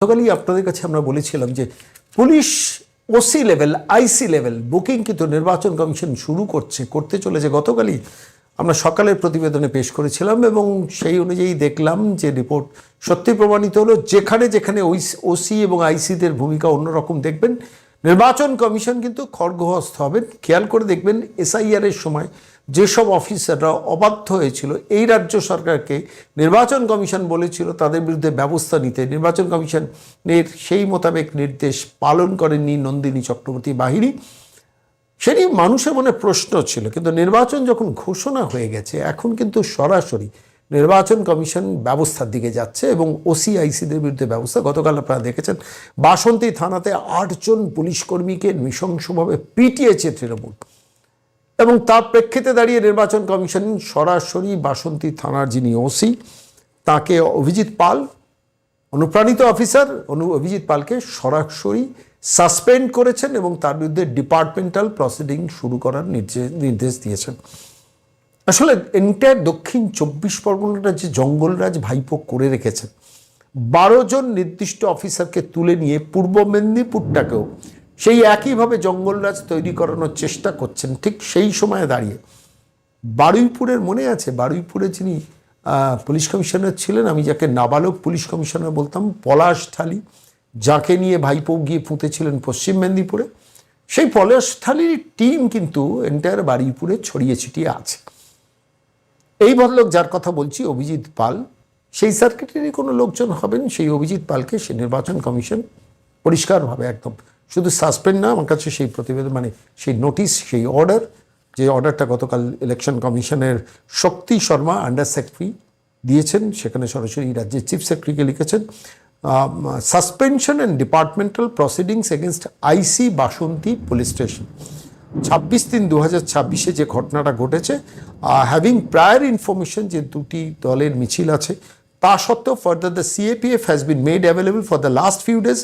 গতকালই আপনাদের কাছে আমরা বলেছিলাম যে পুলিশ ওসি লেভেল আইসি লেভেল বুকিং কিন্তু নির্বাচন কমিশন শুরু করতে চলেছে। গতকালই আমরা সকালের প্রতিবেদনে পেশ করেছিলাম এবং সেই অনুযায়ী দেখলাম যে রিপোর্ট সত্যি প্রমাণিত হলো। যেখানে যেখানে ওসি এবং আইসিদের ভূমিকা অন্যরকম দেখবেন, নির্বাচন কমিশন কিন্তু খড়গহস্ত হবেন। খেয়াল করে দেখবেন এসআইআরের সময় যেসব অফিসাররা অবাধ্য হয়েছিল, এই রাজ্য সরকারকে নির্বাচন কমিশন বলেছিল তাদের বিরুদ্ধে ব্যবস্থা নিতে, নির্বাচন কমিশনের সেই মোতাবেক নির্দেশ পালন করেননি নন্দিনী চক্রবর্তী বাহিনী। সেটি মানুষের মনে প্রশ্ন ছিল, কিন্তু নির্বাচন যখন ঘোষণা হয়ে গেছে এখন কিন্তু সরাসরি নির্বাচন কমিশন ব্যবস্থার দিকে যাচ্ছে এবং ওসিআইসিদের বিরুদ্ধে ব্যবস্থা। গতকাল আপনারা দেখেছেন বাসন্তী থানাতে 8 জন পুলিশ কর্মীকে নৃশংসভাবে পিটিয়েছে তৃণমূল, এবং তার প্রেক্ষিতে দাঁড়িয়ে নির্বাচন কমিশন সরাসরি বাসন্তী থানার যিনি ওসি তাকে অভিজিৎ পাল, অনুপ্রাণিত অফিসার অভিজিৎ পালকে সরাসরি সাসপেন্ড করেছেন এবং তার বিরুদ্ধে ডিপার্টমেন্টাল প্রসিডিং শুরু করার নির্দেশ দিয়েছেন। আসলে এন্টায়ার দক্ষিণ 24 পরগনাটা যে জঙ্গলরাজ ভাইপো করে রেখেছেন, 12 জন নির্দিষ্ট অফিসারকে তুলে নিয়ে পূর্ব মেদিনীপুরটাকেও সেই একইভাবে জঙ্গলরাজ তৈরি করানোর চেষ্টা করছেন। ঠিক সেই সময়ে দাঁড়িয়ে বারুইপুরের, মনে আছে বারুইপুরে যিনি পুলিশ কমিশনার ছিলেন, আমি যাকে নাবালক পুলিশ কমিশনার বলতাম, পলাশ ঠালি, যাকে নিয়ে ভাইপো গিয়ে পুঁতেছিলেন পশ্চিম মেদিনীপুরে, সেই পলাশ ঠালির টিম কিন্তু এন্টায়ার বারুইপুরে ছড়িয়ে ছিটিয়ে আছে। এই ভদ্রলোক যার কথা বলছি, অভিজিৎ পাল, সেই সার্কিটেরই কোনো লোকজন হবেন। সেই অভিজিৎ পালকে সে নির্বাচন কমিশন পরিষ্কারভাবে একদম শুধু সাসপেন্ড না, আমার কাছে সেই প্রতিবেদন মানে সেই নোটিশ, সেই অর্ডার, যে অর্ডারটা গতকাল ইলেকশন কমিশনের শক্তি শর্মা আন্ডার সেক্রেটারি দিয়েছেন, সেখানে সরাসরি রাজ্যের চিফ সেক্রেটারিকে লিখেছেন suspension and departmental proceedings against IC Basanti police station. 26/3/2026 যে ঘটনাটা ঘটেছে, হ্যাভিং প্রায়ার ইনফরমেশন যে দুটি দলের মিছিল আছে, তা সত্ত্বেও further the CAPF has been made available for the last few days.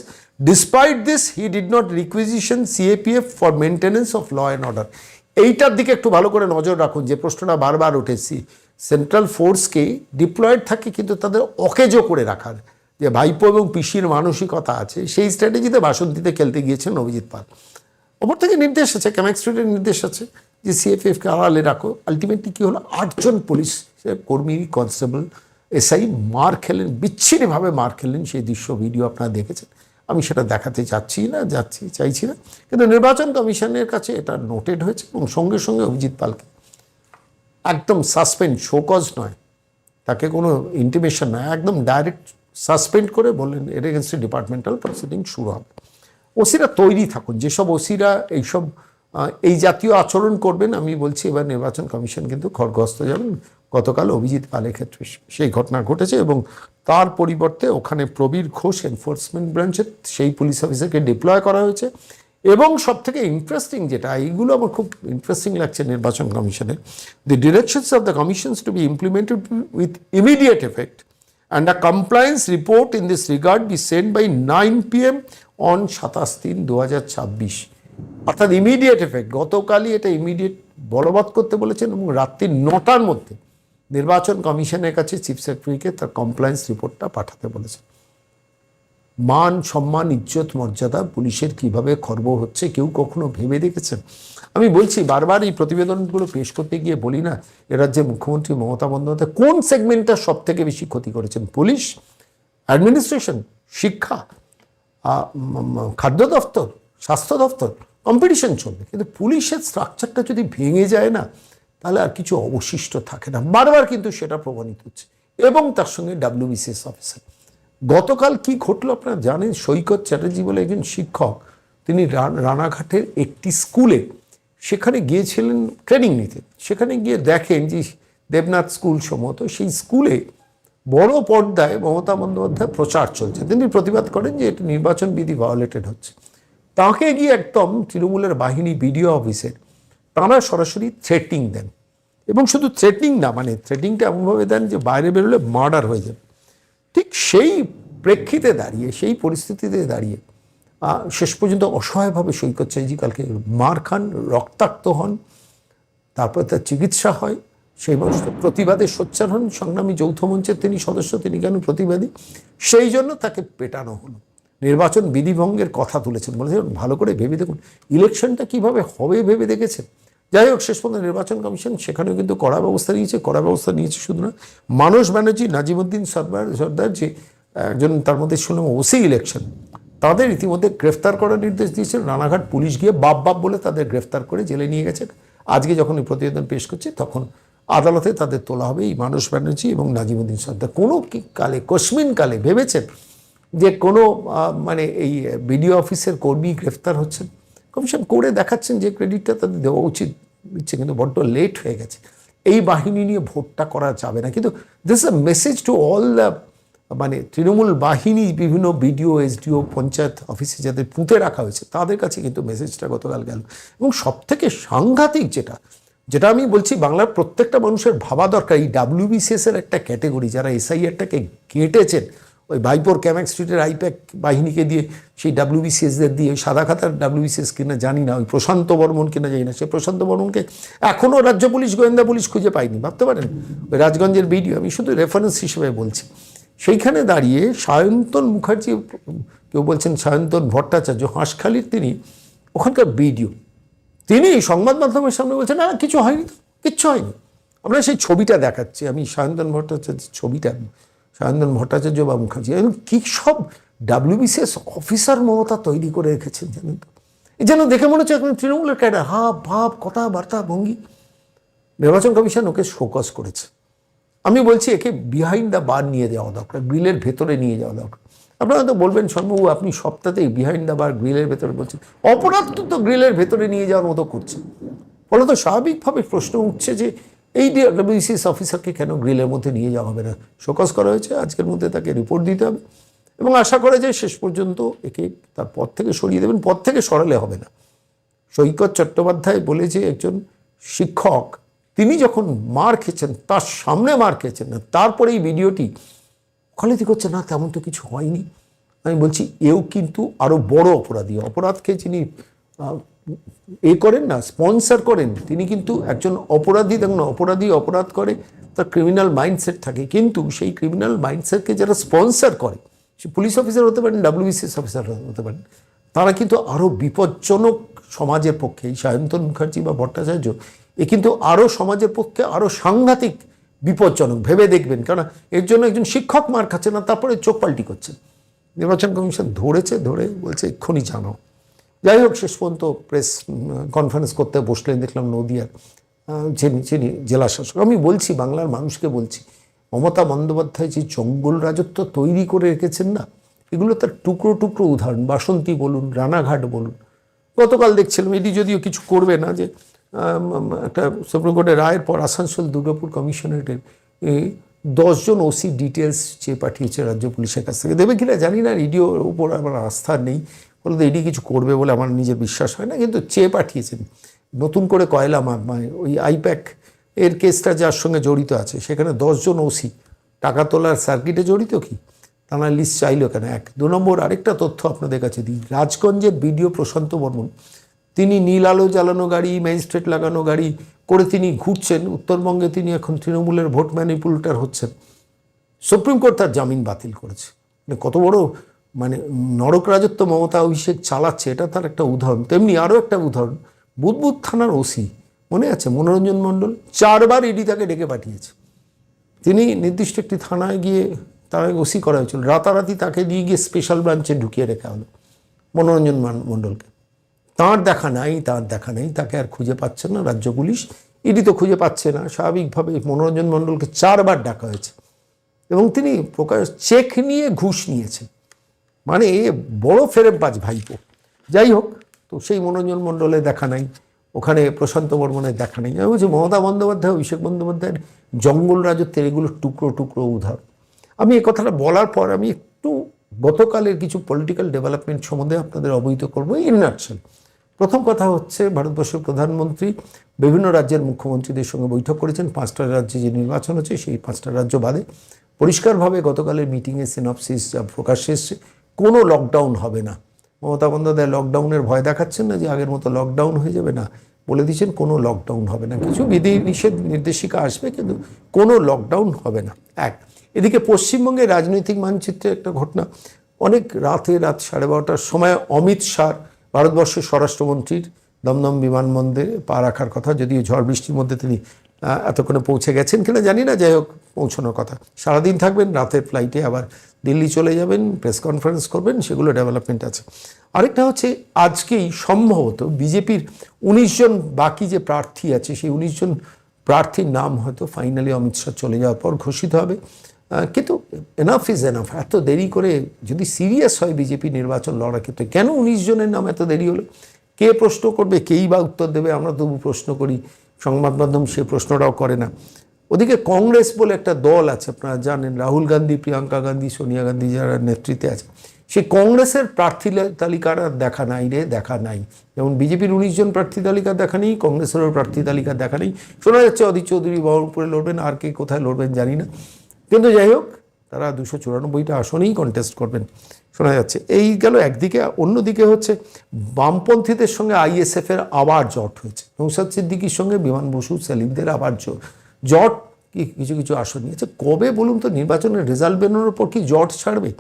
Despite this he did not requisition CAPF for maintenance of law and order. এইটার দিকে একটু ভালো করে নজর রাখুন, যে প্রশ্নটা বারবার উঠেছি। সেন্ট্রাল ফোর্সকে ডিপ্লয়েড থাকে কিন্তু তাদের অকেজো করে রাখার যে ভাইপো এবং পিসির মানসিকতা আছে, সেই স্ট্র্যাটেজিতে বাসন্তীতে খেলতে গিয়েছেন অভিজিৎ পাল। ওপর থেকে নির্দেশ আছে, ক্যামাক স্ট্রিটের নির্দেশ আছে যে CAPFকে আড়ালে রাখো। আলটিমেটলি কী হলো, 8 জন পুলিশ কর্মী, কনস্টেবল, SI মার খেলেন, বিচ্ছিন্নভাবে মার খেলেন। সেই দৃশ্য ভিডিও আপনারা দেখেছেন, আমি সেটা দেখাতে চাইছি না, কিন্তু নির্বাচন কমিশনের কাছে এটা নোটেড হয়েছে এবং সঙ্গে সঙ্গে অভিজিৎ পালকে একদম সাসপেন্ড, শোকজ নয়, তাকে কোনো ইন্টিমেশন নয়, একদম ডাইরেক্ট সাসপেন্ড করে বললেন এর এগেনস্টে ডিপার্টমেন্টাল প্রসিডিং শুরু হবে। ওসিরা তৈরি থাকুন, যেসব ওসিরা এই জাতীয় আচরণ করবেন, আমি বলছি এবার নির্বাচন কমিশন কিন্তু খড়গহস্ত যাবেন। গতকাল অভিজিৎ পালের ক্ষেত্রে সেই ঘটনা ঘটেছে এবং তার পরিবর্তে ওখানে প্রবীর ঘোষ এনফোর্সমেন্ট ব্রাঞ্চের সেই পুলিশ অফিসারকে ডিপ্লয় করা হয়েছে। এবং সব থেকে ইন্টারেস্টিং যেটা, এইগুলো আমার খুব ইন্টারেস্টিং লাগছে নির্বাচন কমিশনের, the directions of the commissions to be implemented with immediate effect and a compliance report in this regard be sent by 9 PM on 27/3/2026। অর্থাৎ ইমিডিয়েট এফেক্ট, গতকালই এটা ইমিডিয়েট বলবৎ করতে বলেছেন এবং রাত্রি 9টার মধ্যে নির্বাচন কমিশনের কাছে চিফ সেক্রেটারিকে তার কমপ্লায়েন্স রিপোর্টটা পাঠাতে বলেছেন। মান সম্মান, ইজ্জত, মর্যাদা পুলিশের কিভাবে খর্ব হচ্ছে কেউ কখনো ভেবে দেখেছেন? আমি বলছি বারবার, এই প্রতিবেদনগুলো পেশ করতে গিয়ে বলি না, এ রাজ্যে মুখ্যমন্ত্রী মমতা বন্দ্যোপাধ্যায় কোন সেগমেন্টটা সব থেকে বেশি ক্ষতি করেছেন? পুলিশ, অ্যাডমিনিস্ট্রেশন, শিক্ষা, খাদ্য দপ্তর, স্বাস্থ্য দপ্তর, কম্পিটিশন চলবে, কিন্তু পুলিশের স্ট্রাকচারটা যদি ভেঙে যায় না, তাহলে আর কিছু অবশিষ্ট থাকে না। বারবার কিন্তু সেটা প্রমাণিত হচ্ছে। এবং তার সঙ্গে WBCS অফিসার, গতকাল কি ঘটলো আপনারা জানেন। সৈকত চ্যাটার্জি বলে একজন শিক্ষক, তিনি রানাঘাটের একটি স্কুলে সেখানে গিয়েছিলেন ট্রেনিং নিতে। সেখানে গিয়ে দেখেন যে দেবনাথ স্কুল সম্ভবত, সেই স্কুলে বড় পর্দায় মমতা বন্দ্যোপাধ্যায় প্রচার চলছে। তিনি প্রতিবাদ করেন যে এটা নির্বাচন বিধি ভায়োলেটেড হচ্ছে। তাকে গিয়ে একদম তৃণমূলের বাহিনী BDO অফিসের তারা সরাসরি থ্রেটিং দেন, এবং শুধু থ্রেটিং না, মানে থ্রেটিংটা এমনভাবে দেন যে বাইরে বেরোলে মার্ডার হয়ে যাবে। ঠিক সেই প্রেক্ষিতে দাঁড়িয়ে, সেই পরিস্থিতিতে দাঁড়িয়ে শেষ পর্যন্ত অসহায়ভাবে সৈকত চ্যাটার্জি কালকে মার খান, রক্তাক্ত হন, তারপর তার চিকিৎসা হয়, সেই মানুষ প্রতিবাদে সোচ্চার হন, সংগ্রামী যৌথ মঞ্চের তিনি সদস্য, তিনি কেন প্রতিবাদী? সেই জন্য তাকে পেটানো হলো। নির্বাচন বিধিভঙ্গের কথা তুলেছেন, বলেছেন ভালো করে ভেবে দেখুন ইলেকশনটা কিভাবে হবে ভেবে দেখেছেন। যাই হোক, শেষ পর্যন্ত নির্বাচন কমিশন সেখানেও কিন্তু কড়া ব্যবস্থা নিয়েছে শুধু না, মানস ব্যানার্জি, নাজিমুদ্দিন সর্দার যে একজন তার মধ্যে শুনলাম ওসি ইলেকশন, তাদের ইতিমধ্যে গ্রেফতার করার নির্দেশ দিয়েছেন। রানাঘাট পুলিশ গিয়ে বাপ বলে তাদের গ্রেফতার করে জেলে নিয়ে গেছে। আজকে যখন এই প্রতিবেদন পেশ করছে তখন আদালতে তাদের তোলা হবে। এই মানস ব্যানার্জি এবং নাজিমুদ্দিন সর্দার কোনো কালে কসমিন কালে ভেবেছেন যে কোনো মানে এই বিডিও অফিসের কর্মী গ্রেফতার হচ্ছেন? কমিশন করে দেখাচ্ছেন যে ক্রেডিটটা তাদের দেওয়া উচিত দিচ্ছে, কিন্তু বড্ড লেট হয়ে গেছে। এই বাহিনী নিয়ে ভোটটা করা যাবে না। কিন্তু this A message to all the মানে তৃণমূল বাহিনী, বিভিন্ন বিডিও, এসডিও, পঞ্চায়েত অফিসে যাদের পুঁতে রাখা হয়েছে তাদের কাছে কিন্তু মেসেজটা গতকাল গেল। এবং সবথেকে সাংঘাতিক যেটা আমি বলছি, বাংলার প্রত্যেকটা মানুষের ভাবা দরকার, এই ডাব্লিউবিসিএসের একটা ক্যাটেগরি যারা এসআইআরটাকে ঘেঁটেছেন, ওই ভাইপোর ক্যামাক স্ট্রিটের আইপ্যাক বাহিনীকে দিয়ে, সেই ডাব্লিউবিসিএসদের দিয়ে, সাদা খাতার ডাব্লিউবিসিএস কিনা জানি না, ওই প্রশান্ত বর্মন কিনা জানি না, সেই প্রশান্ত বর্মনকে এখনও রাজ্য পুলিশ, গোয়েন্দা পুলিশ খুঁজে পায়নি, ভাবতে পারেন? ওই রাজগঞ্জের ভিডিও, আমি শুধু রেফারেন্স হিসেবে বলছি। সেইখানে দাঁড়িয়ে সায়ন্তন মুখার্জি, কেউ বলছেন সায়ন্তন ভট্টাচার্য, হাঁসখালির তিনি, ওখানকার ভিডিও, তিনি সংবাদ মাধ্যমের সামনে বলছেন না কিছু হয়নি, তো কিচ্ছু হয়নি। আমরা সেই ছবিটা দেখাচ্ছি, আমি সায়ন্তন ভট্টাচার্যের ছবিটা, সায়ন্তন ভট্টাচার্য বা মুখার্জি কী সব ডাব্লিউবিসিএস অফিসার মমতা তৈরি করে রেখেছেন জানেন তো। যেন দেখে মনে হচ্ছে এখন তৃণমূলের ক্যাডার, হাব ভাব, কথাবার্তা, ভঙ্গি। নির্বাচন কমিশন ওকে শোকজ করেছে। আমি বলছি একে বিহাইন্ড দ্য বার নিয়ে যাওয়া দরকার, গ্রিলের ভেতরে নিয়ে যাওয়া দরকার। আপনারা তো বলবেন শর্মাবু আপনি সপ্তাহতেই বিহাইন্ড দ্য বার, গ্রিলের ভেতরে বলছেন, অপরাধ তো গ্রিলের ভেতরে নিয়ে যাওয়ার মতো করছে। ফলত স্বাভাবিকভাবে প্রশ্ন উঠছে যে এই ডাব্লিউবিসিএস অফিসারকে কেন গ্রিলের মধ্যে নিয়ে যাওয়া হবে না? শোকজ করা হয়েছে, আজকের মধ্যে তাকে রিপোর্ট দিতে হবে এবং আশা করা যায় শেষ পর্যন্ত একে তার পদ থেকে সরিয়ে দেবেন। পদ থেকে সরালে হবে না। সৈকত চট্টোপাধ্যায় বলে যে একজন শিক্ষক, তিনি যখন মার খেয়েছেন, তার সামনে মার খেয়েছেন না, তারপরে এই ভিডিওটি ওকালতি করছে না তেমন তো কিছু হয়নি। আমি বলছি এও কিন্তু আরও বড় অপরাধী। অপরাধকে যিনি করেন না, স্পন্সার করেন, তিনি কিন্তু একজন অপরাধী। দেখুন, অপরাধী অপরাধ করে, তার ক্রিমিনাল মাইন্ডসেট থাকে, কিন্তু সেই ক্রিমিনাল মাইন্ডসেটকে যারা স্পন্সার করে, সে পুলিশ অফিসার হতে পারেন, ডাব্লিউবিসিএস অফিসার হতে পারেন, তারা কিন্তু আরও বিপজ্জনক সমাজের পক্ষে। এই সায়ন্তন মুখার্জি বা ভট্টাচার্য এ কিন্তু আরও সমাজের পক্ষে আরও সাংঘাতিক বিপজ্জনক। ভেবে দেখবেন, কারণ এর জন্য একজন শিক্ষক মার খাচ্ছে না, তারপরে চোখ পাল্টি করছে। নির্বাচন কমিশন ধরে বলছে এক্ষুনি জানাও। যাই হোক, শেষ পর্যন্ত প্রেস কনফারেন্স করতে বসলেন, দেখলাম নদিয়ার যিনি জেলা শাসক। আমি বলছি, বাংলার মানুষকে বলছি, মমতা বন্দ্যোপাধ্যায় যে জঙ্গল রাজত্ব তৈরি করে রেখেছেন না, এগুলো তার টুকরো টুকরো উদাহরণ। বাসন্তী বলুন, রানাঘাট বলুন। গতকাল দেখছিলাম, এটি যদিও কিছু করবে না, যে একটা সুপ্রিম কোর্টের রায়ের পর আসানসোল দুর্গাপুর কমিশনারেটের 10 জন ওসি ডিটেলস চেয়ে পাঠিয়েছে রাজ্য পুলিশের কাছ থেকে। দেবে কিনা জানি না, ইডিওর উপর আমার আস্থা নেই, বলতে ইডি কিছু করবে বলে আমার নিজের বিশ্বাস হয় না, কিন্তু চেয়ে পাঠিয়েছেন। নতুন করে কয়লা ওই আইপ্যাক এর কেসটা যার সঙ্গে জড়িত আছে, সেখানে 10 জন ওসি টাকা তোলার সার্কিটে জড়িত, কি তারা লিস্ট চাইলো কেন? 1। 2 নম্বর, আরেকটা তথ্য আপনাদের কাছে দিই। রাজগঞ্জের বিডিও প্রশান্ত বর্মন, তিনি নীল আলো জ্বালানো গাড়ি, ম্যাজিস্ট্রেট লাগানো গাড়ি করে তিনি ঘুরছেন উত্তরবঙ্গে। তিনি এখন তৃণমূলের ভোট ম্যানিপুলেটর হচ্ছেন। সুপ্রিম কোর্ট তার জামিন বাতিল করেছে। কত বড় নরক রাজত্ব মমতা অভিষেক চালাচ্ছে, এটা তার একটা উদাহরণ। তেমনি আরও একটা উদাহরণ, বুদবুদ থানার ওসি, মনে আছে মনোরঞ্জন মণ্ডল, 4 বার ইডি তাকে ডেকে পাঠিয়েছে। তিনি নির্দিষ্ট একটি থানায় গিয়ে তারা ওসি করা হয়েছিল, রাতারাতি তাকে দিয়ে গিয়ে স্পেশাল ব্রাঞ্চে ঢুকিয়ে রেখা হলো মনোরঞ্জন মণ্ডলকে। তার দেখা নাই, তাকে আর খুঁজে পাচ্ছে না রাজ্য পুলিশ, ইডি তো খুঁজে পাচ্ছে না। স্বাভাবিকভাবে মনোরঞ্জন মণ্ডলকে 4 বার ডাকা হয়েছে এবং তিনি প্রকাশ চেক নিয়ে ঘুষ নিয়েছেন। বড় ফেরেববাজ ভাইপো। যাই হোক, তো সেই মনোরঞ্জন মণ্ডলের দেখা নাই, ওখানে প্রশান্ত বর্মনের দেখা নেই। আমি বলছি মমতা বন্দ্যোপাধ্যায়, অভিষেক বন্দ্যোপাধ্যায়ের জঙ্গল রাজত্বের এগুলো টুকরো টুকরো উদাহরণ। আমি এই কথাটা বলার পর আমি একটু গতকালের কিছু পলিটিক্যাল ডেভেলপমেন্ট সম্বন্ধে আপনাদের অবহিত করবো ইন নাটসেল। প্রথম কথা হচ্ছে, ভারতবর্ষের প্রধানমন্ত্রী বিভিন্ন রাজ্যের মুখ্যমন্ত্রীদের সঙ্গে বৈঠক করেছেন। 5টা রাজ্যে যে নির্বাচন হচ্ছে, সেই 5টা রাজ্য বাদে পরিষ্কারভাবে গতকালের মিটিংয়ে সিনপসিস যা প্রকাশ্যে এসছে, কোনো লকডাউন হবে না। মমতা বন্দ্যোপাধ্যায় লকডাউনের ভয় দেখাচ্ছেন না, যে আগের মতো লকডাউন হয়ে যাবে না, বলে দিয়েছেন কোনো লকডাউন হবে না, কিছু বিধি নিষেধ নির্দেশিকা আসবে কিন্তু কোনো লকডাউন হবে না। এক, এদিকে পশ্চিমবঙ্গের রাজনৈতিক মানচিত্রে একটা ঘটনা, অনেক রাত 12:30 সময় অমিত শাহ ভারতবর্ষের স্বরাষ্ট্রমন্ত্রীর দমদম বিমানবন্দরে পা রাখার কথা, যদিও ঝড় বৃষ্টির মধ্যে তিনি এতক্ষণে পৌঁছে গেছেন কিনা জানি না, যাই হোক পৌঁছানোর কথা। সারাদিন থাকবেন, রাতের ফ্লাইটে আবার দিল্লি চলে যাবেন, প্রেস কনফারেন্স করবেন, সেগুলো ডেভেলপমেন্ট আছে। আরেকটা হচ্ছে আজকেই সম্ভবত বিজেপির 19 জন বাকি যে প্রার্থী আছে সেই 19 জন প্রার্থীর নাম হয়তো ফাইনালি অমিত শাহ চলে যাওয়ার পর ঘোষিত হবে। কিন্তু এনাফ ইজ এনাফ। এত দেরি করে যদি সিরিয়াস হয় বিজেপি নির্বাচন লড়ার ক্ষেত্রে, কেন 19 জনের নাম এত দেরি হলো? কে প্রশ্ন করবে, কেই বা উত্তর দেবে? আমরা তবু প্রশ্ন করি, সংবাদ মাধ্যম সে প্রশ্নটাও করে না। ওদিকে কংগ্রেস বলে একটা দল আছে, আপনারা জানেন, রাহুল গান্ধী, প্রিয়াঙ্কা গান্ধী, সোনিয়া গান্ধী যারা নেতৃত্বে আছে, সেই কংগ্রেসের প্রার্থী তালিকার দেখা নাই রে, দেখা নাই। যেমন বিজেপির 19 জন প্রার্থী তালিকা দেখা নেই, কংগ্রেসেরও প্রার্থী তালিকা দেখা নেই। শোনা যাচ্ছে অধীর চৌধুরী বহরমপুরে লড়বেন, আর কে কোথায় লড়বেন জানি না, কিন্তু যাই হোক তারা 294টা আসনেই কন্টেস্ট করবেন শোনা যাচ্ছে। এই গেল একদিকে। অন্যদিকে হচ্ছে বামপন্থীদের সঙ্গে আইএসএফের আবার জট হয়েছে, নৌসাদ সিদ্দিকির সঙ্গে বিমান বসু, সেলিমদের আবার জট কিছু কিছু আসন নিয়েছে। কবে বলুন তো নির্বাচনের রেজাল্ট বেরোনোর পর কি জট ছাড়বে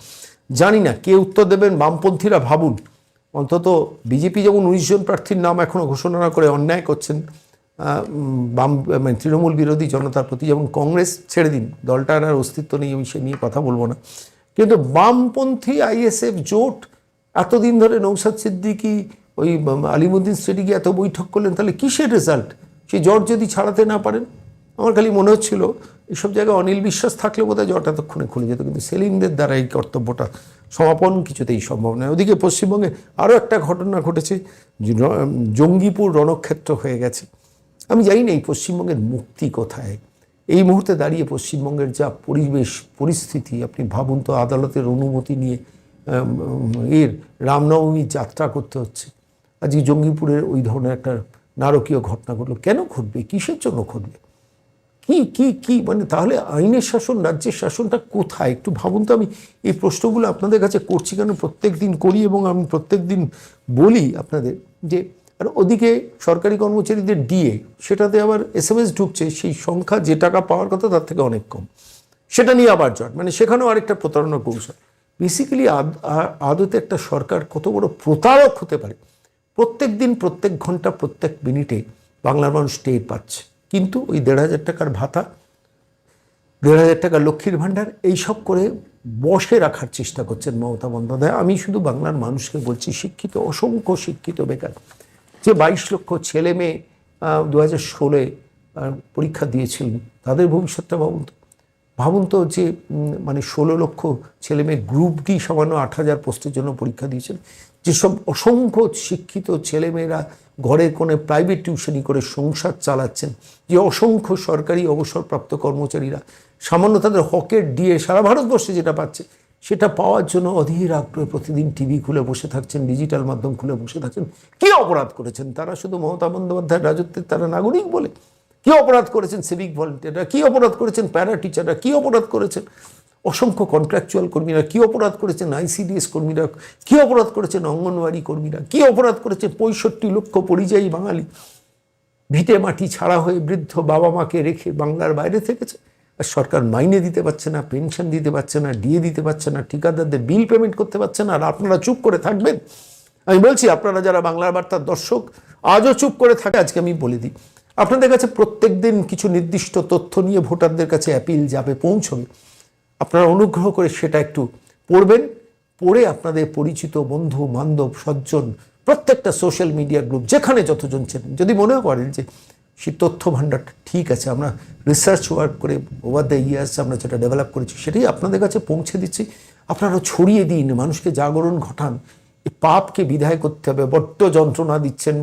জানি না, কে উত্তর দেবেন। বামপন্থীরা ভাবুন, অন্তত বিজেপি যেমন 19 জন প্রার্থীর নাম এখনও ঘোষণা না করে অন্যায় করছেন বাম মানে তৃণমূল বিরোধী জনতার প্রতি, যেমন কংগ্রেস ছেড়ে দিন, দলটার আর অস্তিত্ব নেই, আমি সে নিয়ে কথা বলবো না, কিন্তু বামপন্থী আইএসএফ জোট এতদিন ধরে নৌসাদ সিদ্দিকি ওই আলিমুদ্দিন স্টেডিকে এত বৈঠক করলেন, তাহলে কিসের রেজাল্ট? সেই জট যদি ছাড়াতে না পারেন, আমার খালি মনে হচ্ছিল এইসব জায়গায় অনিল বিশ্বাস থাকলে বোধহয় জট এতক্ষণে খুলে যেত, কিন্তু সেলিমদের দ্বারা এই কর্তব্যটা সমাপন কিছুতেই সম্ভব নয়। ওদিকে পশ্চিমবঙ্গে আরও একটা ঘটনা ঘটেছে, জঙ্গিপুর রণক্ষেত্র হয়ে গেছে। আমি জানি না এই পশ্চিমবঙ্গের মুক্তি কোথায়। এই মুহূর্তে দাঁড়িয়ে পশ্চিমবঙ্গের যা পরিবেশ পরিস্থিতি, আপনি ভাবুন তো, আদালতের অনুমতি নিয়ে রামনবমীর যাত্রা করতে হচ্ছে। আজকে জঙ্গিপুরের ওই ধরনের একটা নারকীয় ঘটনা ঘটলো, কেন ঘটবে, কিসের জন্য ঘটবে, কি কি কি মানে তাহলে আইনের শাসন, রাজ্যের শাসনটা কোথায়? একটু ভাবুন তো। আমি এই প্রশ্নগুলো আপনাদের কাছে করছি কেন, প্রত্যেক দিন করি এবং আমি প্রত্যেক দিন বলি আপনাদের যে, আর ওদিকে সরকারি কর্মচারীদের ডিএ, সেটাতে আবার SMS ঢুকছে, সেই সংখ্যা যে টাকা পাওয়ার কথা তার থেকে অনেক কম, সেটা নিয়ে আবার জট, মানে সেখানেও আরেকটা প্রতারণার কৌশল। বেসিক্যালি আদতে একটা সরকার কত বড় প্রতারক হতে পারে, প্রত্যেক দিন, প্রত্যেক ঘন্টা, প্রত্যেক মিনিটে বাংলার মানুষ টের পাচ্ছে। কিন্তু ওই 1,500 টাকার ভাতা, 1,500 টাকার লক্ষ্মীর ভাণ্ডার, এইসব করে বসে রাখার চেষ্টা করছেন মমতা বন্দ্যোপাধ্যায়। আমি শুধু বাংলার মানুষকে বলছি, শিক্ষিত, অসংখ্য শিক্ষিত বেকার, যে 22 লক্ষ ছেলে মেয়ে 2016 পরীক্ষা দিয়েছিলেন, তাদের ভবিষ্যৎটা ভাবুন তো যে মানে 16 লক্ষ ছেলে মেয়ে গ্রুপ ডি সামান্য 8,000 পোস্টের জন্য পরীক্ষা দিয়েছেন, যেসব অসংখ্য শিক্ষিত ছেলেমেয়েরা ঘরের কোণে প্রাইভেট টিউশনি করে সংসার চালাচ্ছেন, যে অসংখ্য সরকারি অবসরপ্রাপ্ত কর্মচারীরা সামান্য তাদের হকের ডিএ সারা ভারতবর্ষে যেটা পাচ্ছে, সেটা পাওয়ার জন্য অধীর আগ্রহে প্রতিদিন টিভি খুলে বসে থাকছেন, ডিজিটাল মাধ্যম খুলে বসে থাকছেন। কী অপরাধ করেছেন তারা? শুধু মমতা বন্দ্যোপাধ্যায়ের রাজত্বের তারা নাগরিক বলে? কী অপরাধ করেছেন সিভিক ভলেন্টিয়াররা? কী অপরাধ করেছেন প্যারা টিচাররা? কী অপরাধ করেছেন অসংখ্য কন্ট্রাকচুয়াল কর্মীরা? কী অপরাধ করেছেন ICDS কর্মীরা? কী অপরাধ করেছেন অঙ্গনওয়াড়ি কর্মীরা? কী অপরাধ করেছেন 65 লক্ষ পরিযায়ী বাঙালি ভিটে মাটি ছাড়া হয়ে বৃদ্ধ বাবা মাকে রেখে বাংলার বাইরে থেকেছে? আর সরকার মাইনে দিতে পারছে না, পেনশন দিতে পারছে না, ডিএ দিতে পারছে না, ঠিকাদারদের বিল পেমেন্ট করতে পারছে না, আর আপনারা চুপ করে থাকবেন? আমি বলছি, আপনারা যারা বাংলার বার্তার দর্শক আজও চুপ করে থাকে, আজকে আমি বলে দিই, আপনাদের কাছে প্রত্যেক দিন কিছু নির্দিষ্ট তথ্য নিয়ে ভোটারদের কাছে অ্যাপিল যাবে, পৌঁছবে। আপনারা অনুগ্রহ করে সেটা একটু পড়বেন, পড়ে আপনাদের পরিচিত বন্ধু বান্ধব সজ্জন প্রত্যেকটা সোশ্যাল মিডিয়া গ্রুপ যেখানে যতজন চেনেন, যদি মনে করেন যে সেই তথ্য ভাণ্ডারটা ঠিক আছে, আমরা রিসার্চ ওয়ার্ক করে ওভার দ্য ইয়ার্স আমরা যেটা ডেভেলপ করেছি সেটাই আপনাদের কাছে পৌঁছে দিচ্ছি, আপনারা ছড়িয়ে দিন, মানুষকে জাগরণ ঘটান। এই পাপকে বিদায় করতে হবে। বড্ড যন্ত্রণা দিচ্ছেন,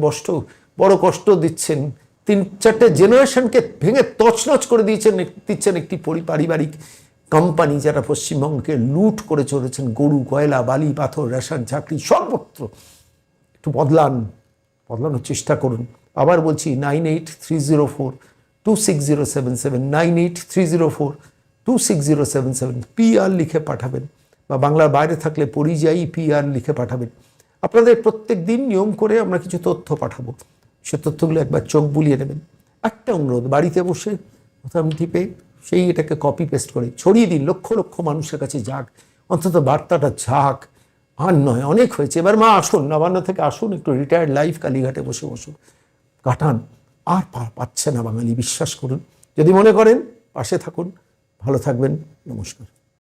বড় কষ্ট দিচ্ছেন, 3-4টে জেনারেশনকে ভেঙে তছনছ করে দিচ্ছেন একটি পারিবারিক কোম্পানি যারা পশ্চিমবঙ্গকে লুট করে চলেছেন, গরু, কয়লা, বালি, পাথর, রেশন, চাকরি সর্বত্র। একটু বদলানোর চেষ্টা করুন। আবার বলছি, 9830426077, 9830426077 PR লিখে পাঠাবেন, বা বাংলার বাইরে থাকলে পরিযায়ী PR লিখে পাঠাবেন। আপনাদের প্রত্যেক দিন নিয়ম করে আমরা কিছু তথ্য পাঠাবো। সে তথ্যগুলো একবার চোখ বুলিয়ে নেবেন। একটা অনুরোধ, বাড়িতে বসে প্রথম টিপে সেই এটাকে কপি পেস্ট করে ছড়িয়ে দিন, লক্ষ লক্ষ মানুষের কাছে যাক, অন্তত বার্তাটা যাক। আর নয়, অনেক হয়েছে, এবার মা আসুন, নবান্ন থেকে আসুন, একটু রিটায়ার্ড লাইফ কালীঘাটে বসে বসুন, কাটান। আর পাচ্ছে না বাঙালি, বিশ্বাস করুন। যদি মনে করেন, পাশে থাকুন, ভালো থাকবেন, নমস্কার।